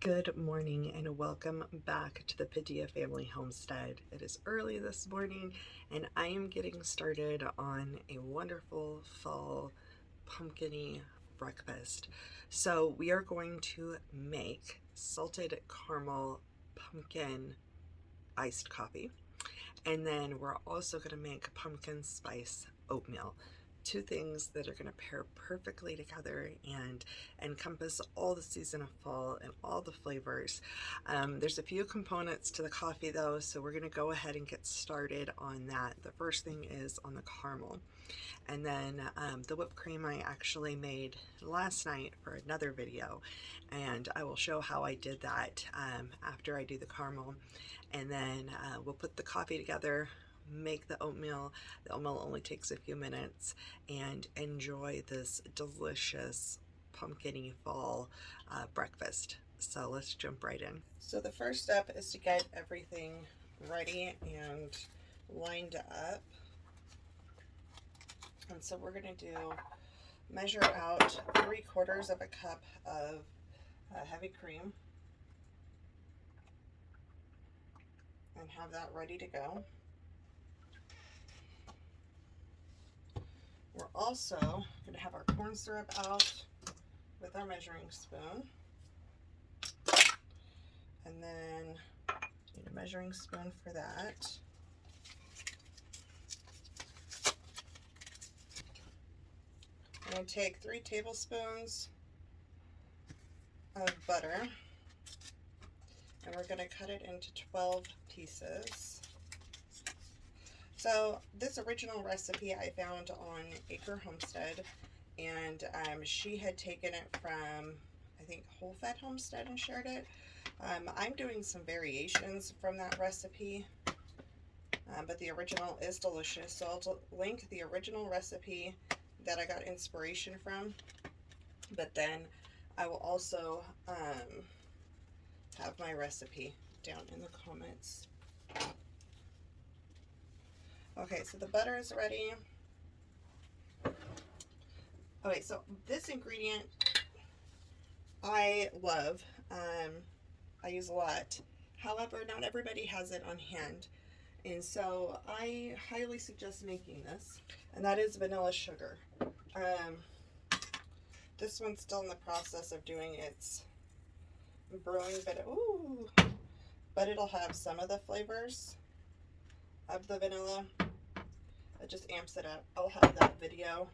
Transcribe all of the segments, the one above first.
Good morning and welcome back to the Padilla Family Homestead. It is early this morning and I am getting started on a wonderful fall pumpkin-y breakfast. So we are going to make salted caramel pumpkin iced coffee, and then we're also going to make pumpkin spice oatmeal. Two things that are going to pair perfectly together and encompass all the season of fall and all the flavors. There's a few components to the coffee though, so we're going to go ahead and get started on that. The first thing is on the caramel. And then the whipped cream I actually made last night for another video, and I will show how I did that after I do the caramel. And then we'll put the coffee together, make the oatmeal. The oatmeal only takes a few minutes, and enjoy this delicious pumpkin-y fall breakfast. So let's jump right in. So the first step is to get everything ready and lined up. And so we're going to measure out 3/4 of a cup of heavy cream and have that ready to go. We're also going to have our corn syrup out with our measuring spoon. And then need a measuring spoon for that. I'm going to take 3 tablespoons of butter, and we're going to cut it into 12 pieces. So this original recipe I found on Acre Homestead, and she had taken it from, I think, Whole Fat Homestead and shared it. I'm doing some variations from that recipe, but the original is delicious. So I'll link the original recipe that I got inspiration from, but then I will also have my recipe down in the comments. Okay, so the butter is ready. Okay, so this ingredient I love. I use a lot. However, not everybody has it on hand. And so I highly suggest making this. And that is vanilla sugar. This one's still in the process of doing its brewing, but it'll have some of the flavors of the vanilla. It just amps it up. I'll have that video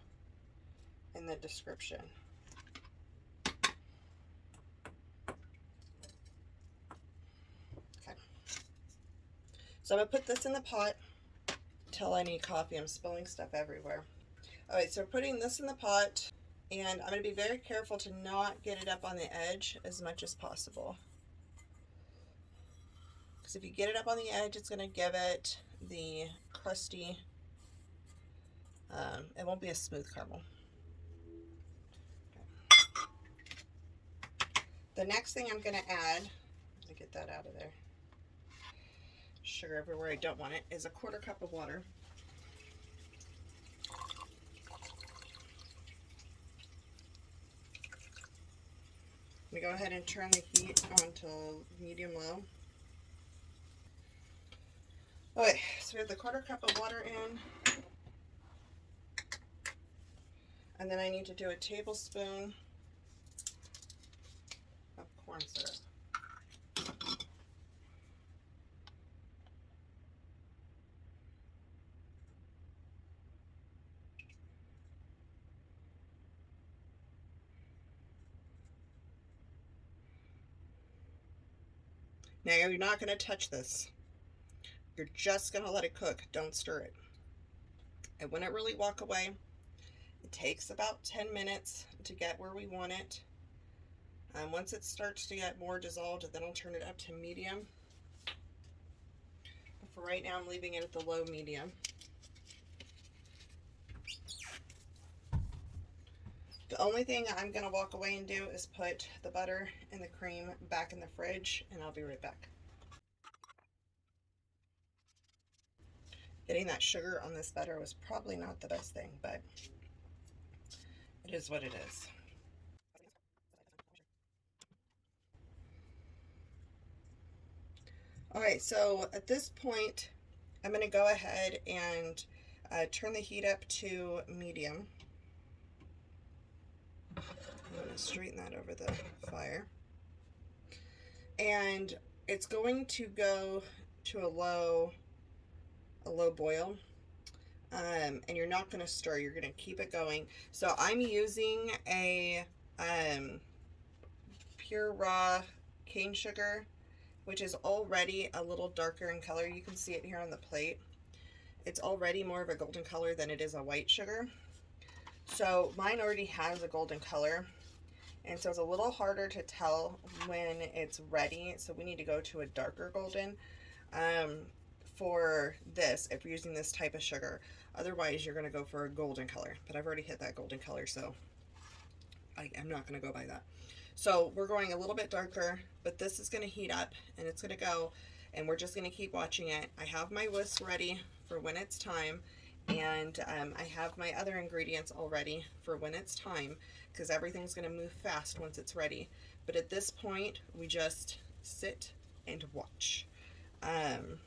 in the description. Okay. So I'm gonna put this in the pot till I need coffee. I'm spilling stuff everywhere. All right, so we're putting this in the pot, and I'm gonna be very careful to not get it up on the edge as much as possible. Because if you get it up on the edge, it's gonna give it the crusty, it won't be a smooth caramel. Okay. The next thing I'm gonna add, to get that out of there, sugar everywhere I don't want it, is 1/4 cup of water. I'm going to go ahead and turn the heat on to medium-low. Okay, so we have the 1/4 cup of water in. And then I need to do a tablespoon of corn syrup. Now you're not going to touch this. You're just going to let it cook. Don't stir it. It wouldn't really walk away. It takes about 10 minutes to get where we want it. Once it starts to get more dissolved, then I'll turn it up to medium. But for right now, I'm leaving it at the low medium. The only thing I'm going to walk away and do is put the butter and the cream back in the fridge, and I'll be right back. Getting that sugar on this butter was probably not the best thing, but it is what it is. All right, so at this point, I'm going to go ahead and turn the heat up to medium. I'm going to straighten that over the fire. And it's going to go to a low boil. And you're not going to stir, you're going to keep it going. So I'm using a pure raw cane sugar, which is already a little darker in color. You can see it here on the plate. It's already more of a golden color than it is a white sugar. So mine already has a golden color, and so it's a little harder to tell when it's ready. So we need to go to a darker golden for this if you're using this type of sugar. Otherwise, you're going to go for a golden color. But I've already hit that golden color, so I'm not going to go by that. So we're going a little bit darker, but this is going to heat up and it's going to go, and we're just going to keep watching it. I have my whisk ready for when it's time, and I have my other ingredients all ready for when it's time, because everything's going to move fast once it's ready. But at this point, we just sit and watch, and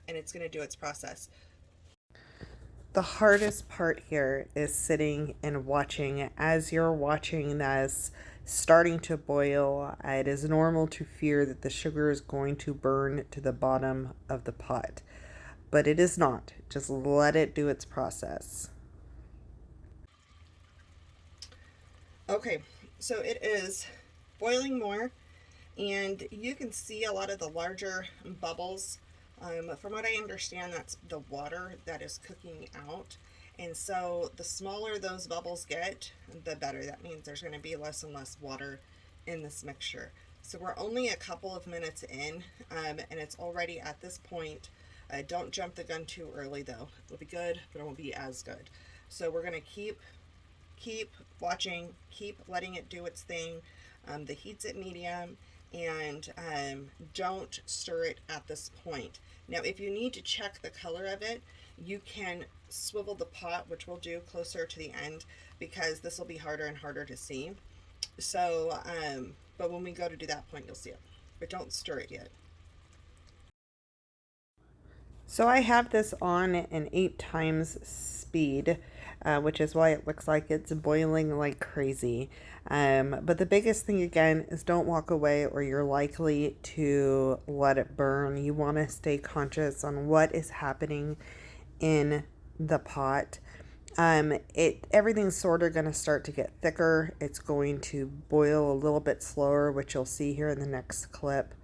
it's going to do its process. The hardest part here is sitting and watching. As you're watching this starting to boil, it is normal to fear that the sugar is going to burn to the bottom of the pot, but it is not. Just let it do its process. Okay, so it is boiling more, and you can see a lot of the larger bubbles. From what I understand, that's the water that is cooking out. And so the smaller those bubbles get, the better. That means there's going to be less and less water in this mixture. So we're only a couple of minutes in, and it's already at this point. Don't jump the gun too early though. It'll be good, but it won't be as good. So we're going to keep watching, keep letting it do its thing. The heat's at medium, and don't stir it at this point. Now, if you need to check the color of it, you can swivel the pot, which we'll do closer to the end, because this will be harder and harder to see. So, but when we go to do that point, you'll see it. But don't stir it yet. So I have this on an 8 times speed, which is why it looks like it's boiling like crazy. But the biggest thing again is don't walk away or you're likely to let it burn. You want to stay conscious on what is happening in the pot. Everything's sort of going to start to get thicker. It's going to boil a little bit slower, which you'll see here in the next clip.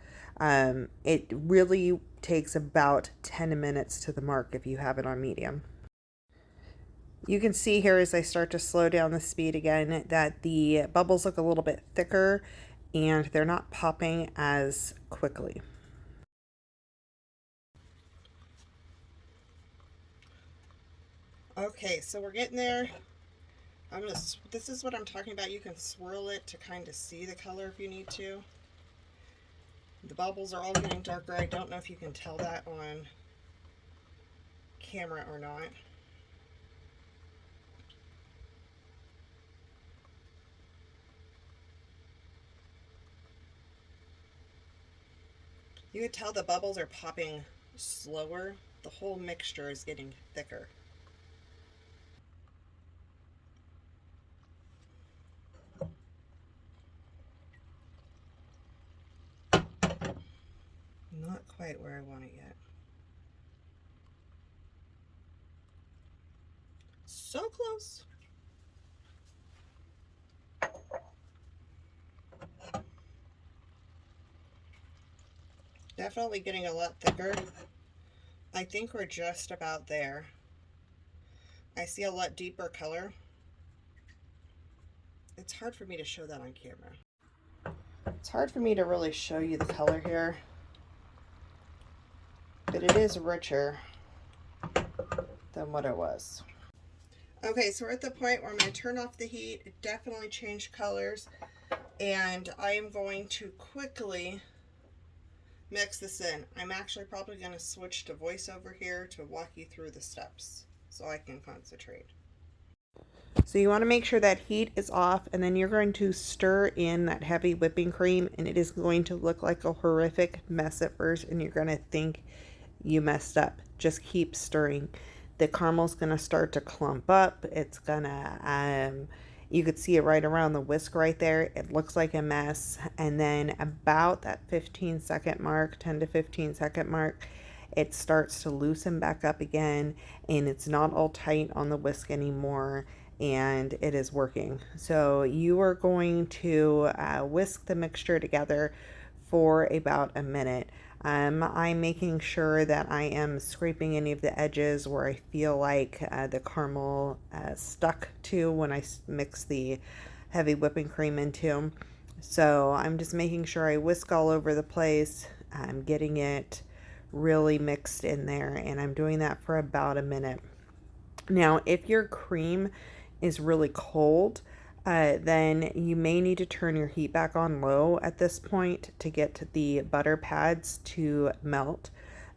It really takes about 10 minutes to the mark if you have it on medium. You can see here as I start to slow down the speed again that the bubbles look a little bit thicker and they're not popping as quickly. Okay, so we're getting there. This is what I'm talking about. You can swirl it to kind of see the color if you need to. The bubbles are all getting darker. I don't know if you can tell that on camera or not. You can tell the bubbles are popping slower. The whole mixture is getting thicker. Not quite where I want it yet. So close. Definitely getting a lot thicker. I think we're just about there. I see a lot deeper color. It's hard for me to show that on camera. It's hard for me to really show you the color here, but it is richer than what it was. Okay, so we're at the point where I'm going to turn off the heat. It definitely changed colors, and I am going to quickly mix this in. I'm actually probably going to switch to voiceover here to walk you through the steps so I can concentrate. So you want to make sure that heat is off, and then you're going to stir in that heavy whipping cream, and it is going to look like a horrific mess at first, and you're going to think you messed up. Just keep stirring. The caramel's going to start to clump up. It's going to, you could see it right around the whisk right there. It looks like a mess. And then about that 15-second mark, 10 to 15-second mark, it starts to loosen back up again, and it's not all tight on the whisk anymore, and it is working. So you are going to whisk the mixture together for about a minute. I'm making sure that I am scraping any of the edges where I feel like the caramel stuck to when I mix the heavy whipping cream into. So I'm just making sure I whisk all over the place. I'm getting it really mixed in there, and I'm doing that for about a minute. Now, if your cream is really cold, then you may need to turn your heat back on low at this point to get the butter pads to melt.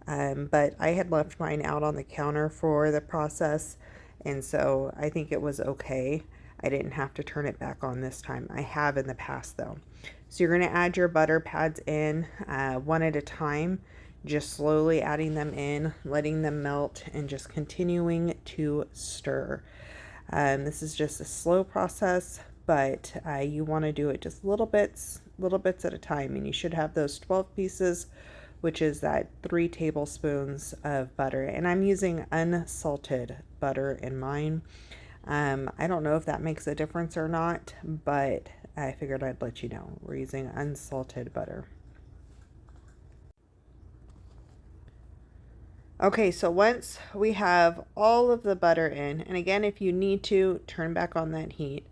But I had left mine out on the counter for the process, and so I think it was okay. I didn't have to turn it back on this time. I have in the past though. So you're going to add your butter pads in one at a time, just slowly adding them in, letting them melt, and just continuing to stir. This is just a slow process, but you want to do it just little bits at a time, and you should have those 12 pieces, which is that 3 tablespoons of butter. And I'm using unsalted butter in mine. I don't know if that makes a difference or not, but I figured I'd let you know. We're using unsalted butter. Okay, so once we have all of the butter in, and again, if you need to, turn back on that heat.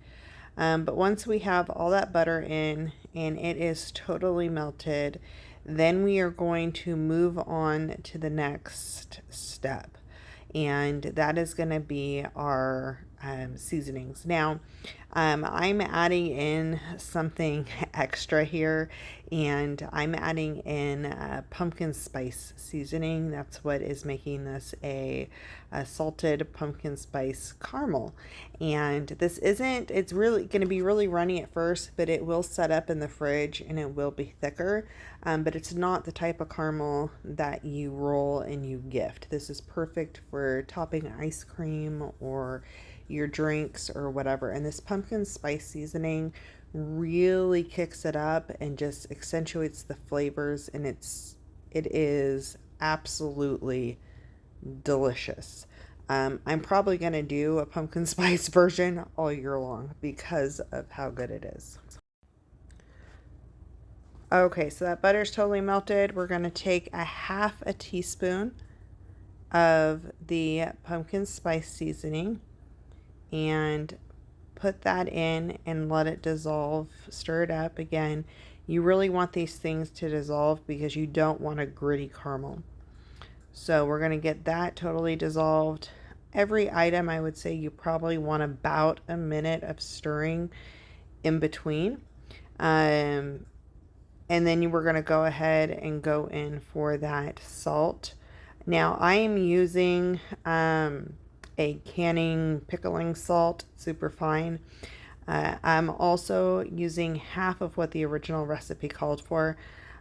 But once we have all that butter in and it is totally melted, then we are going to move on to the next step. And that is going to be our seasonings. Now, I'm adding in something extra here, and I'm adding in pumpkin spice seasoning. That's what is making this a salted pumpkin spice caramel. And this isn't, it's really going to be really runny at first, but it will set up in the fridge and it will be thicker. But it's not the type of caramel that you roll and you gift. This is perfect for topping ice cream or your drinks or whatever. And this pumpkin spice seasoning really kicks it up and just accentuates the flavors, and it is absolutely delicious. I'm probably going to do a pumpkin spice version all year long because of how good it is. Okay, so that butter's totally melted. We're going to take a half a teaspoon of the pumpkin spice seasoning and put that in and let it dissolve. Stir it up again. You really want these things to dissolve because you don't want a gritty caramel. So we're going to get that totally dissolved. Every item, I would say you probably want about a minute of stirring in between. And then we're going to go ahead and go in for that salt. Now I am using a canning pickling salt, super fine. I'm also using half of what the original recipe called for.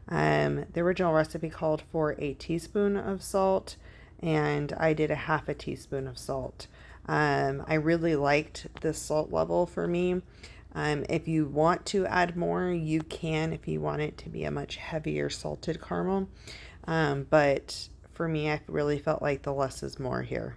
The original recipe called for a teaspoon of salt, and I did a half a teaspoon of salt. I really liked this salt level for me. If you want to add more, you can if you want it to be a much heavier salted caramel. But for me, I really felt like the less is more here.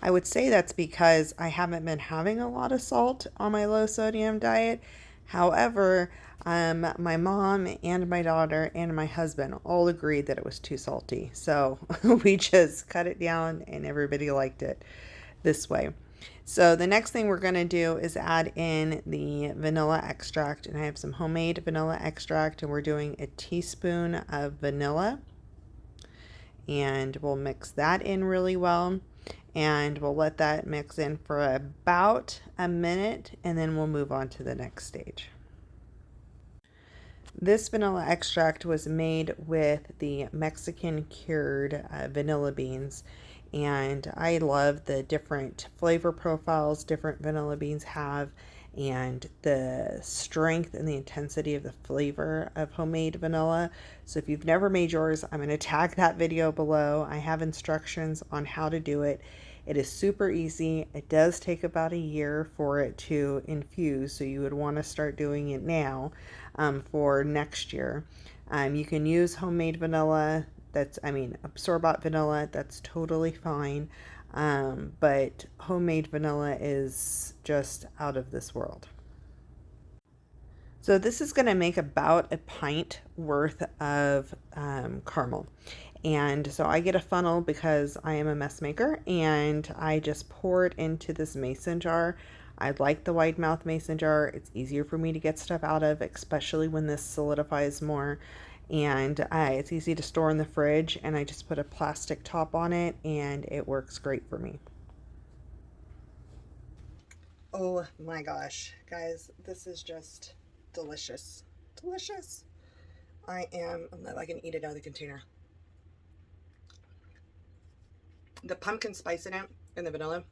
I would say that's because I haven't been having a lot of salt on my low sodium diet. However, my mom and my daughter and my husband all agreed that it was too salty. So we just cut it down and everybody liked it this way. So the next thing we're going to do is add in the vanilla extract. And I have some homemade vanilla extract, and we're doing a teaspoon of vanilla. And we'll mix that in really well. And we'll let that mix in for about a minute, and then we'll move on to the next stage. This vanilla extract was made with the Mexican cured vanilla beans, and I love the different flavor profiles different vanilla beans have, and the strength and the intensity of the flavor of homemade vanilla. So if you've never made yours, I'm going to tag that video below. I have instructions on how to do it. It is super easy. It does take about a year for it to infuse, so you would want to start doing it now for next year. You can use homemade vanilla. Store-bought vanilla, that's totally fine. But homemade vanilla is just out of this world. So this is going to make about a pint worth of caramel. And so I get a funnel because I am a mess maker, and I just pour it into this mason jar. I like the wide mouth mason jar. It's easier for me to get stuff out of, especially when this solidifies more. And it's easy to store in the fridge, and I just put a plastic top on it, and it works great for me. Oh my gosh, guys, this is just delicious. Delicious. I can eat it out of the container. The pumpkin spice in it and the vanilla,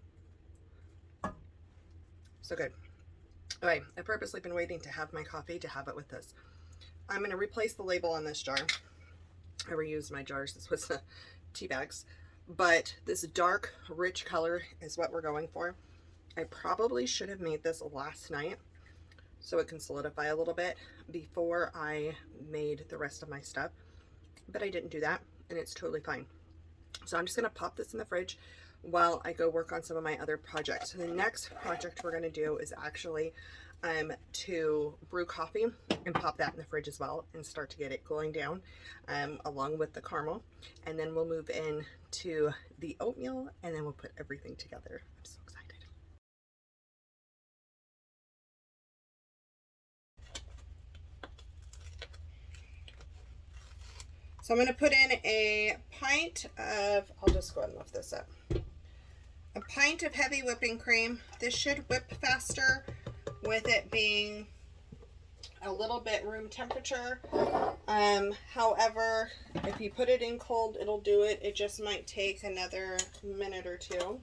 so good. All right, I've purposely been waiting to have my coffee to have it with this. I'm going to replace the label on this jar. I reused my jars. This was the tea bags. But this dark, rich color is what we're going for. I probably should have made this last night so it can solidify a little bit before I made the rest of my stuff. But I didn't do that, and it's totally fine. So I'm just going to pop this in the fridge while I go work on some of my other projects. So the next project we're going to do is actually to brew coffee and pop that in the fridge as well and start to get it cooling down along with the caramel. And then we'll move in to the oatmeal, and then we'll put everything together. I'm so excited. So I'm going to put in a pint of, I'll just go ahead and lift this up. A pint of heavy whipping cream. This should whip faster with it being a little bit room temperature. However, if you put it in cold, it'll do it. It just might take another minute or two.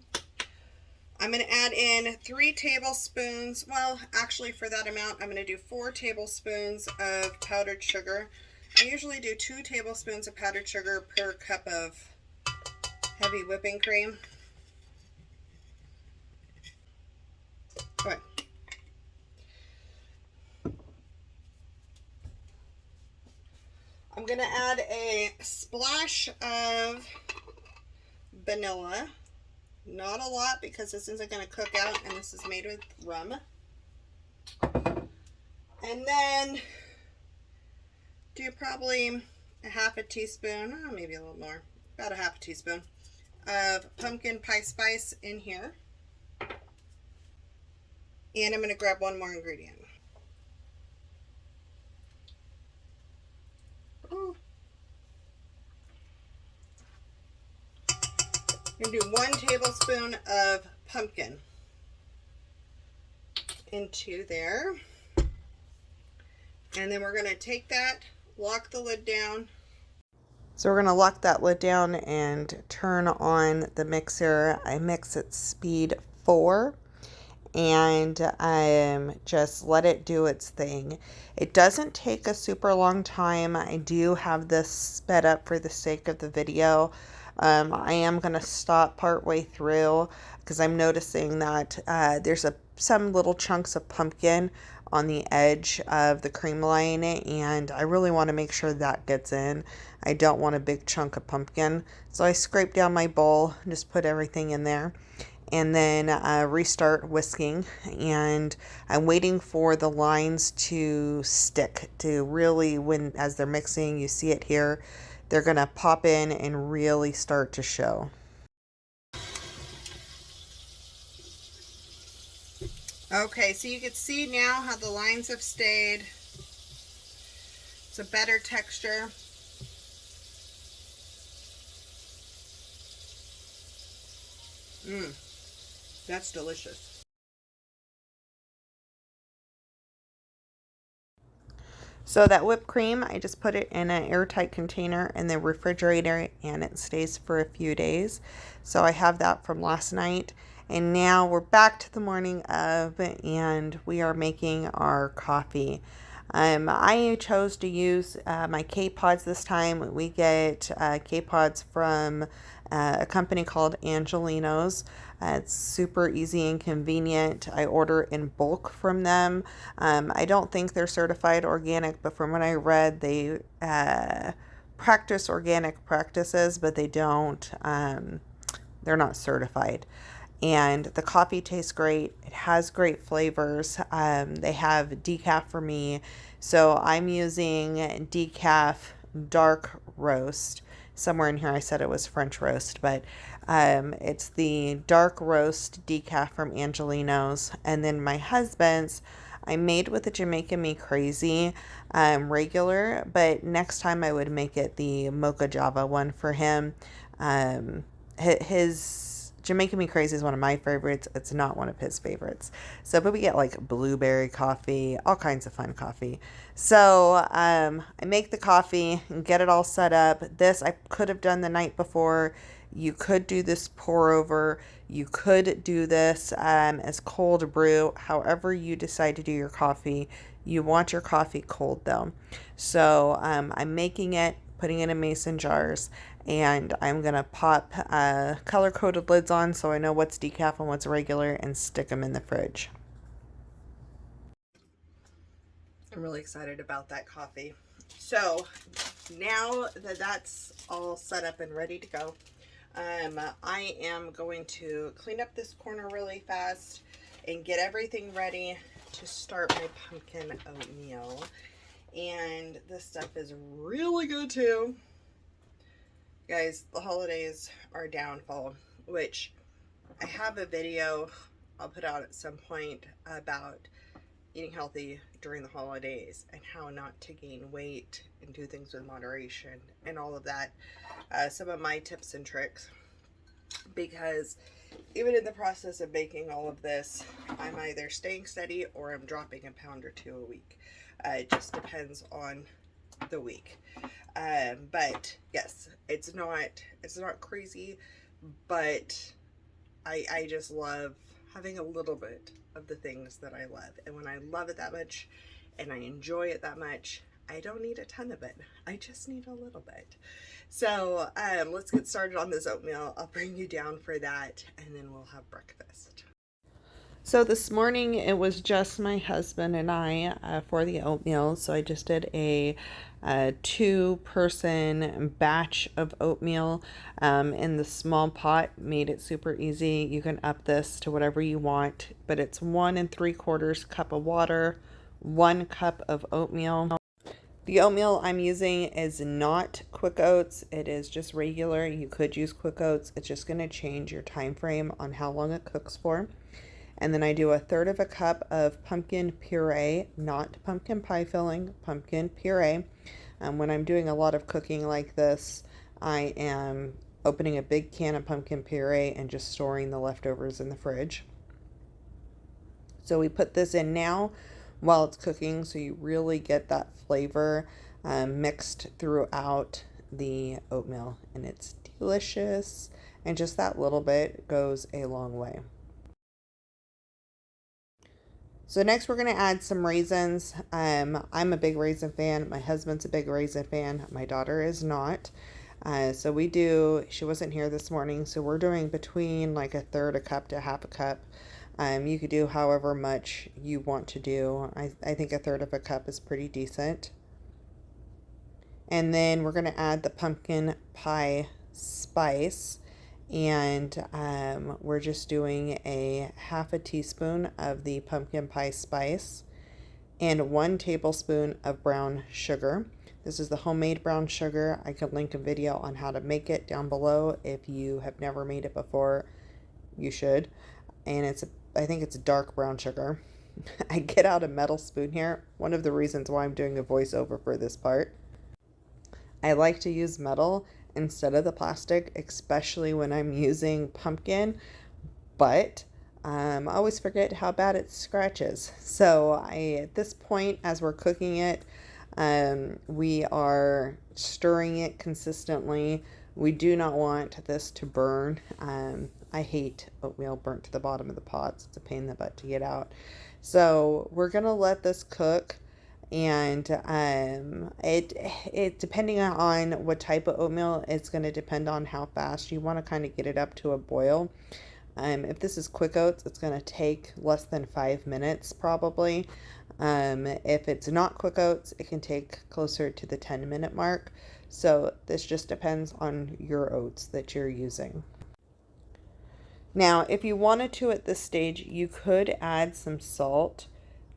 I'm going to add in 3 tablespoons. Well, actually for that amount, I'm going to do 4 tablespoons of powdered sugar. I usually do 2 tablespoons of powdered sugar per cup of heavy whipping cream. Good. I'm going to add a splash of vanilla. Not a lot because this isn't going to cook out, and this is made with rum. And then do probably a half a teaspoon, or maybe a little more, about a half a teaspoon of pumpkin pie spice in here. And I'm going to grab one more ingredient. Ooh. I'm going to do 1 tablespoon of pumpkin into there. And then we're going to take that, lock the lid down. So we're going to lock that lid down and turn on the mixer. I mix at speed 4. And just let it do its thing. It doesn't take a super long time. I do have this sped up for the sake of the video. I am going to stop partway through because I'm noticing that there's some little chunks of pumpkin on the edge of the cream line, and I really want to make sure that gets in. I don't want a big chunk of pumpkin. So I scrape down my bowl and just put everything in there. And then restart whisking, and I'm waiting for the lines to stick, to really, as they're mixing, you see it here, they're going to pop in and really start to show. Okay, so you can see now how the lines have stayed. It's a better texture. That's delicious. So that whipped cream, I just put it in an airtight container in the refrigerator and it stays for a few days. So I have that from last night. And now we're back to the morning of, and we are making our coffee. I chose to use my K-Pods this time. We get K-Pods from a company called Angelino's. It's super easy and convenient. I order in bulk from them. I don't think they're certified organic, but from what I read, they practice organic practices, but they don't. They're not certified. And the coffee tastes great. It has great flavors. They have decaf for me. So I'm using decaf dark roast. Somewhere in here I said it was French roast, but it's the dark roast decaf from Angelino's. And then my husband's, I made with the Jamaican Me Crazy regular, but next time I would make it the Mocha Java one for him. His Jamaican Me Crazy is one of my favorites. It's not one of his favorites. So, but we get like blueberry coffee, all kinds of fun coffee. So, I make the coffee and get it all set up. This I could have done the night before. You could do this pour over. You could do this as cold brew. However you decide to do your coffee, you want your coffee cold though. So, I'm making it, putting it in mason jars, and I'm going to pop color-coded lids on so I know what's decaf and what's regular and stick them in the fridge. I'm really excited about that coffee. So now that that's all set up and ready to go, I am going to clean up this corner really fast and get everything ready to start my pumpkin oatmeal. And this stuff is really good too. Guys, the holidays are downfall, which I have a video I'll put out at some point about eating healthy during the holidays and how not to gain weight and do things with moderation and all of that. Some of my tips and tricks, because even in the process of making all of this, I'm either staying steady or I'm dropping a pound or two a week. It just depends on the week. But yes, it's not crazy, but I just love having a little bit of the things that I love. And when I love it that much and I enjoy it that much, I don't need a ton of it. I just need a little bit. So let's get started on this oatmeal. I'll bring you down for that and then we'll have breakfast. So this morning it was just my husband and I for the oatmeal. So I just did a 2-person batch of oatmeal in the small pot. Made it super easy. You can up this to whatever you want, but it's 1 3/4 cup of water, 1 cup of oatmeal. The oatmeal I'm using is not quick oats. It is just regular. You could use quick oats. It's just going to change your time frame on how long it cooks for. And then I do 1/3 cup of pumpkin puree, not pumpkin pie filling, pumpkin puree. When I'm doing a lot of cooking like this, I am opening a big can of pumpkin puree and just storing the leftovers in the fridge. So we put this in now while it's cooking so you really get that flavor mixed throughout the oatmeal. And it's delicious. And just that little bit goes a long way. So next we're going to add some raisins. I'm a big raisin fan. My husband's a big raisin fan. My daughter is not. So she wasn't here this morning, so we're doing between like 1/3 cup to 1/2 cup. You could do however much you want to do. I think 1/3 cup is pretty decent. And then we're going to add the pumpkin pie spice. And we're just doing a 1/2 teaspoon of the pumpkin pie spice and 1 tablespoon of brown sugar. This is the homemade brown sugar. I can link a video on how to make it down below. If you have never made it before, you should. And I think it's dark brown sugar. I get out a metal spoon here. One of the reasons why I'm doing a voiceover for this part. I like to use metal instead of the plastic, especially when I'm using pumpkin, but I always forget how bad it scratches. So at this point, as we're cooking it, We are stirring it consistently. We do not want this to burn. I hate oatmeal burnt to the bottom of the pots. It's a pain in the butt to get out. So we're gonna let this cook, and it depending on what type of oatmeal, it's gonna depend on how fast you want to kind of get it up to a boil. If this is quick oats, it's going to take less than 5 minutes probably. If it's not quick oats, it can take closer to the 10-minute mark. So this just depends on your oats that you're using. Now, if you wanted to at this stage, you could add some salt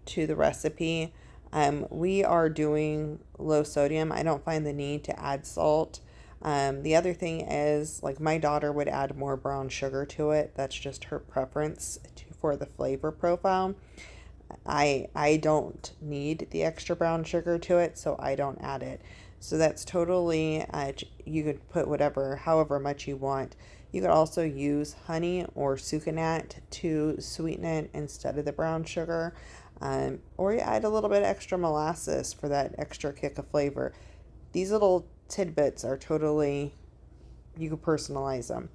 to the recipe. We are doing low sodium. I don't find the need to add salt. The other thing is, like, my daughter would add more brown sugar to it. That's just her preference for the flavor profile. I don't need the extra brown sugar to it, so I don't add it. So that's totally, you could put however much you want. You could also use honey or sucanat to sweeten it instead of the brown sugar. Or you add a little bit extra molasses for that extra kick of flavor. These little tidbits are totally, you can personalize them.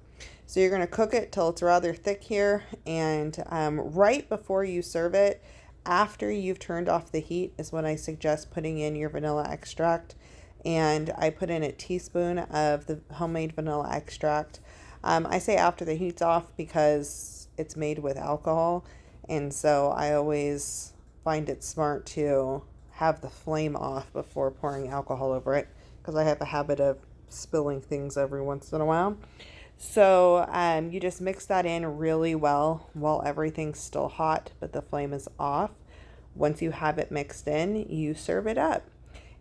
So you're going to cook it till it's rather thick here, and right before you serve it, after you've turned off the heat, is when I suggest putting in your vanilla extract. And I put in a teaspoon of the homemade vanilla extract. I say after the heat's off because it's made with alcohol, and so I always find it smart to have the flame off before pouring alcohol over it, because I have a habit of spilling things every once in a while. So you just mix that in really well while everything's still hot, but the flame is off. Once you have it mixed in, you serve it up.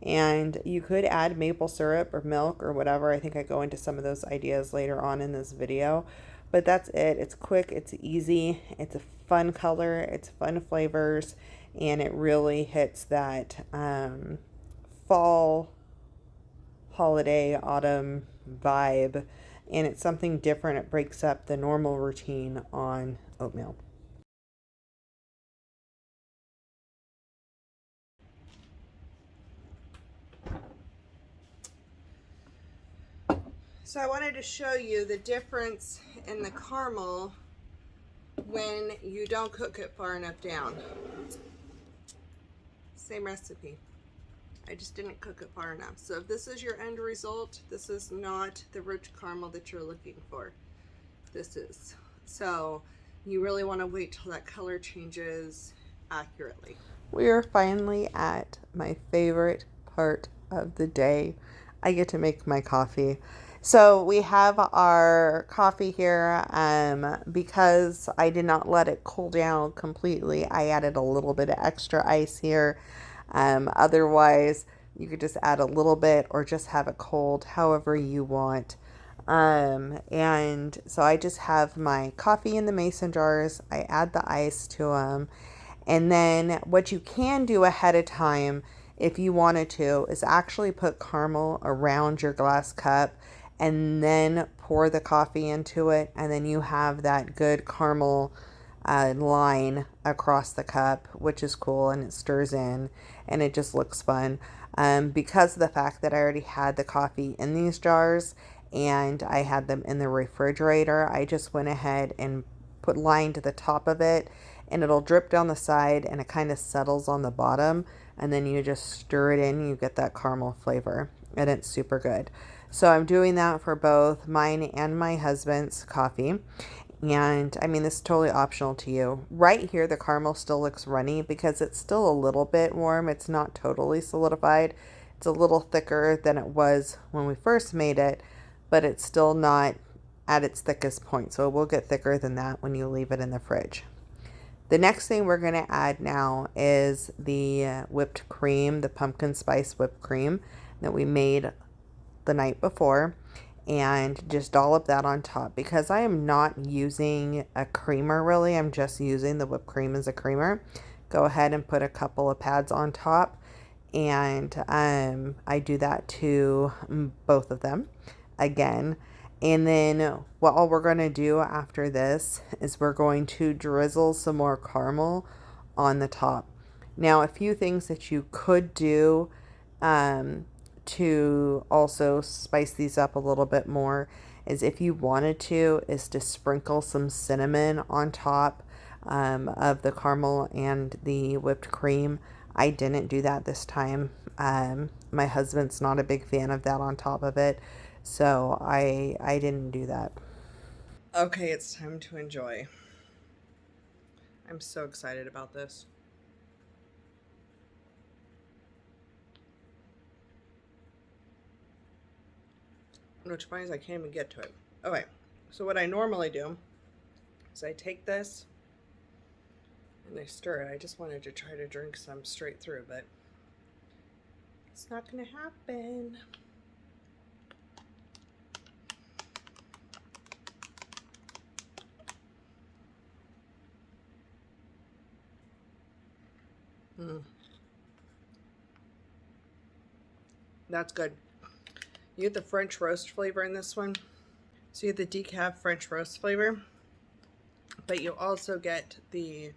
And you could add maple syrup or milk or whatever. I think I go into some of those ideas later on in this video. But that's it. It's quick, it's easy, it's a fun color, it's fun flavors, and it really hits that fall, holiday, autumn vibe. And it's something different. It breaks up the normal routine on oatmeal. So I wanted to show you the difference in the caramel when you don't cook it far enough down. Same recipe. I just didn't cook it far enough. So if this is your end result, this is not the rich caramel that you're looking for. This is. So you really want to wait till that color changes accurately. We are finally at my favorite part of the day. I get to make my coffee. So we have our coffee here. Because I did not let it cool down completely, I added a little bit of extra ice here. Otherwise, you could just add a little bit or just have it cold, however you want. And so I just have my coffee in the mason jars. I add the ice to them. And then what you can do ahead of time, if you wanted to, is actually put caramel around your glass cup and then pour the coffee into it. And then you have that good caramel line across the cup, which is cool, and it stirs in and it just looks fun. Because of the fact that I already had the coffee in these jars and I had them in the refrigerator, I just went ahead and put line to the top of it, and it'll drip down the side and it kind of settles on the bottom, and then you just stir it in, you get that caramel flavor, and it's super good. So I'm doing that for both mine and my husband's coffee. And I mean, this is totally optional to you. Right here, the caramel still looks runny because it's still a little bit warm. It's not totally solidified. It's a little thicker than it was when we first made it, but it's still not at its thickest point. So it will get thicker than that when you leave it in the fridge. The next thing we're going to add now is the whipped cream, the pumpkin spice whipped cream that we made the night before, and just dollop that on top. Because I am not using a creamer really, I'm just using the whipped cream as a creamer. Go ahead and put a couple of pads on top, and I do that to both of them again. And then what we're going to do after this is we're going to drizzle some more caramel on the top. Now, a few things that you could do to also spice these up a little bit more is, if you wanted to, is to sprinkle some cinnamon on top of the caramel and the whipped cream. I didn't do that this time. My husband's not a big fan of that on top of it, so I didn't do that. Okay, it's time to enjoy. I'm so excited about this. Which funny is I can't even get to it. Okay, so what I normally do is I take this and I stir it. I just wanted to try to drink some straight through, but it's not gonna happen. Mm, that's good. You get the French roast flavor in this one. So you get the decaf French roast flavor, but you also get the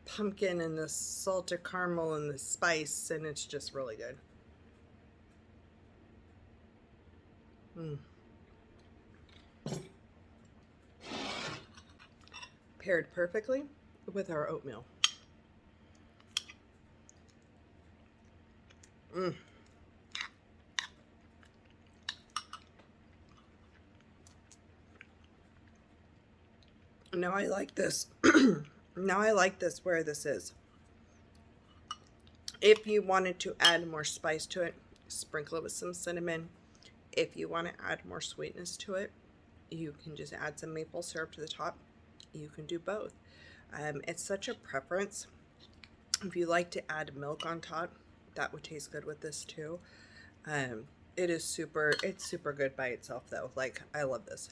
pumpkin and the salted caramel and the spice, and it's just really good. Mm. Paired perfectly with our oatmeal. Mm. Now I like this. Now I like this where this is. If you wanted to add more spice to it, sprinkle it with some cinnamon. If you want to add more sweetness to it, you can just add some maple syrup to the top. You can do both. It's such a preference. If you like to add milk on top, that would taste good with this too. It's super good by itself though. Like, I love this.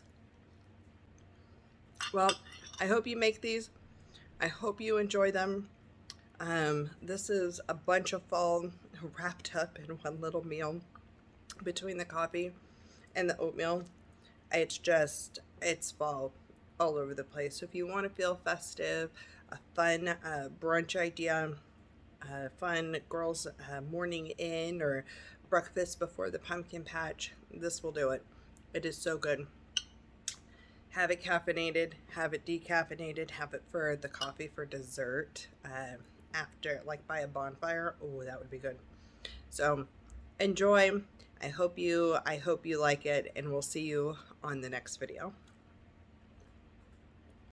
Well, I hope you make these. I hope you enjoy them. This is a bunch of fall wrapped up in one little meal between the coffee and the oatmeal. It's fall all over the place. So if you want to feel festive, a fun brunch idea, fun girls' morning in, or breakfast before the pumpkin patch, this will do it. It is so good. Have it caffeinated, have it decaffeinated, have it for the coffee for dessert after, like by a bonfire. Oh, that would be good. So enjoy. I hope you like it, and we'll see you on the next video.